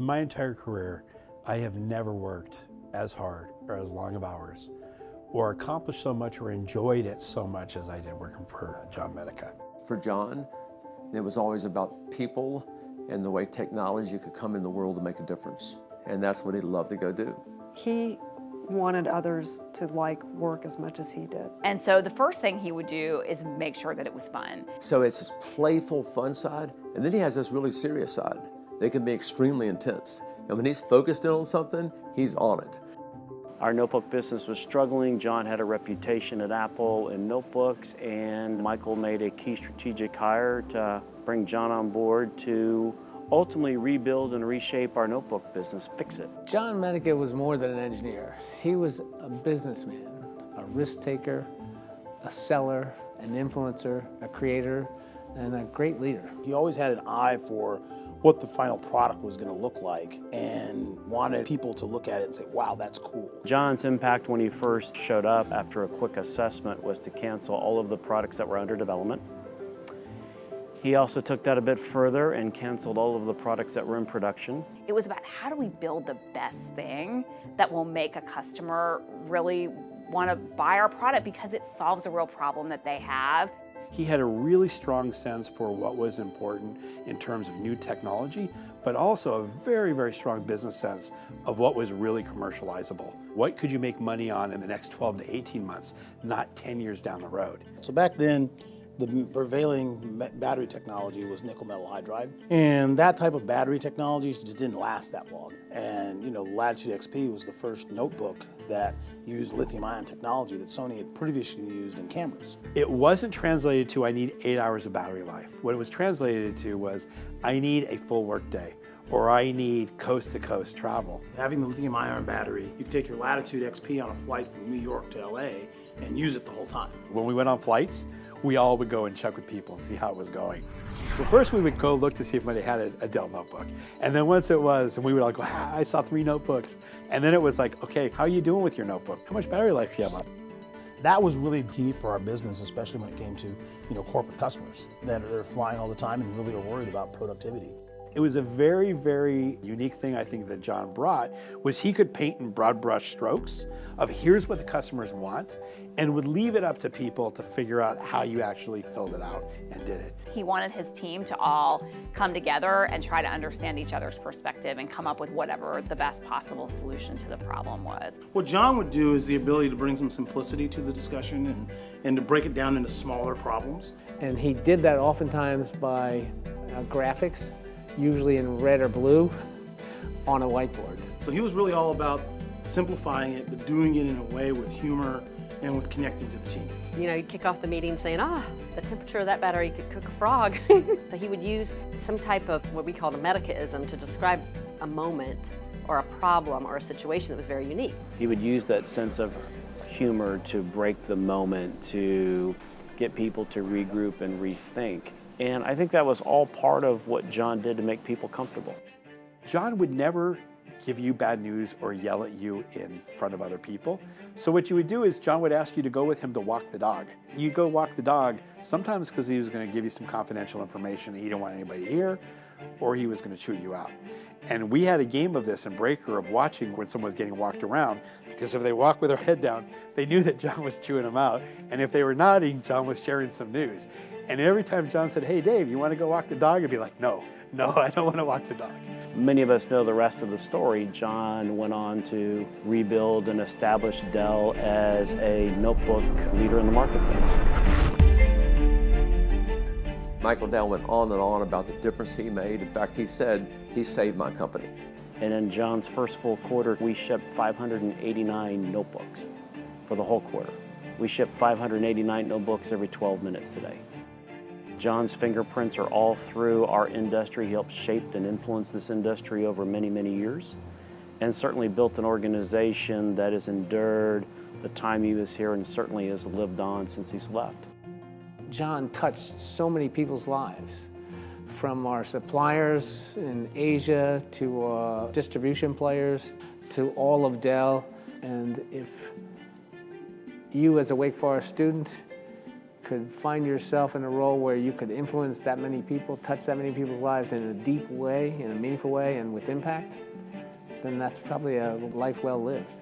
my entire career, I have never worked as hard or as long of hours or accomplished so much or enjoyed it so much as I did working for John Medica. For John, it was always about people and the way technology could come in the world to make a difference. And that's what he'd love to go do. He wanted others to like work as much as he did. And so the first thing he would do is make sure that it was fun. So it's this playful, fun side, and then he has this really serious side. They can be extremely intense. And when he's focused in on something, he's on it. Our notebook business was struggling. John had a reputation at Apple in notebooks, and Michael made a key strategic hire to bring John on board to ultimately rebuild and reshape our notebook business, fix it. John Medica was more than an engineer. He was a businessman, a risk taker, a seller, an influencer, a creator, and a great leader. He always had an eye for what the final product was going to look like and wanted people to look at it and say, wow, that's cool. John's impact when he first showed up after a quick assessment was to cancel all of the products that were under development. He also took that a bit further and canceled all of the products that were in production. It was about how do we build the best thing that will make a customer really want to buy our product because it solves a real problem that they have. He had a really strong sense for what was important in terms of new technology, but also a very, very strong business sense of what was really commercializable. What could you make money on in the next 12 to 18 months, not 10 years down the road? So back then, the prevailing battery technology was nickel metal hydride. And that type of battery technology just didn't last that long. And Latitude XP was the first notebook that used lithium-ion technology that Sony had previously used in cameras. It wasn't translated to, I need 8 hours of battery life. What it was translated to was, I need a full work day, or I need coast-to-coast travel. Having the lithium-ion battery, you could take your Latitude XP on a flight from New York to LA and use it the whole time. When we went on flights, we all would go and check with people and see how it was going. Well, first we would go look to see if anybody had a Dell notebook. And then once it was, and we would all go, I saw 3 notebooks. And then it was like, okay, how are you doing with your notebook? How much battery life do you have on it? That was really key for our business, especially when it came to corporate customers that are flying all the time and really are worried about productivity. It was a very, very unique thing I think that John brought, was he could paint in broad brush strokes of here's what the customers want, and would leave it up to people to figure out how you actually filled it out and did it. He wanted his team to all come together and try to understand each other's perspective and come up with whatever the best possible solution to the problem was. What John would do is the ability to bring some simplicity to the discussion and to break it down into smaller problems. And he did that oftentimes by graphics, usually in red or blue, on a whiteboard. So he was really all about simplifying it, but doing it in a way with humor and with connecting to the team. You'd kick off the meeting saying, the temperature of that battery could cook a frog. So he would use some type of what we called a Medicaism to describe a moment or a problem or a situation that was very unique. He would use that sense of humor to break the moment, to get people to regroup and rethink. And I think that was all part of what John did to make people comfortable. John would never give you bad news or yell at you in front of other people. So what you would do is John would ask you to go with him to walk the dog. You go walk the dog, sometimes because he was going to give you some confidential information that he didn't want anybody to hear, or he was going to chew you out. And we had a game of this in Breaker of watching when someone was getting walked around, because if they walked with their head down, they knew that John was chewing them out. And if they were nodding, John was sharing some news. And every time John said, hey Dave, you want to go walk the dog? I'd be like, no, I don't want to walk the dog. Many of us know the rest of the story. John went on to rebuild and establish Dell as a notebook leader in the marketplace. Michael Dell went on and on about the difference he made. In fact, he said, he saved my company. And in John's first full quarter, we shipped 589 notebooks for the whole quarter. We ship 589 notebooks every 12 minutes today. John's fingerprints are all through our industry. He helped shape and influence this industry over many, many years, and certainly built an organization that has endured the time he was here and certainly has lived on since he's left. John touched so many people's lives, from our suppliers in Asia to distribution players to all of Dell. And if you as a Wake Forest student could find yourself in a role where you could influence that many people, touch that many people's lives in a deep way, in a meaningful way, and with impact, then that's probably a life well lived.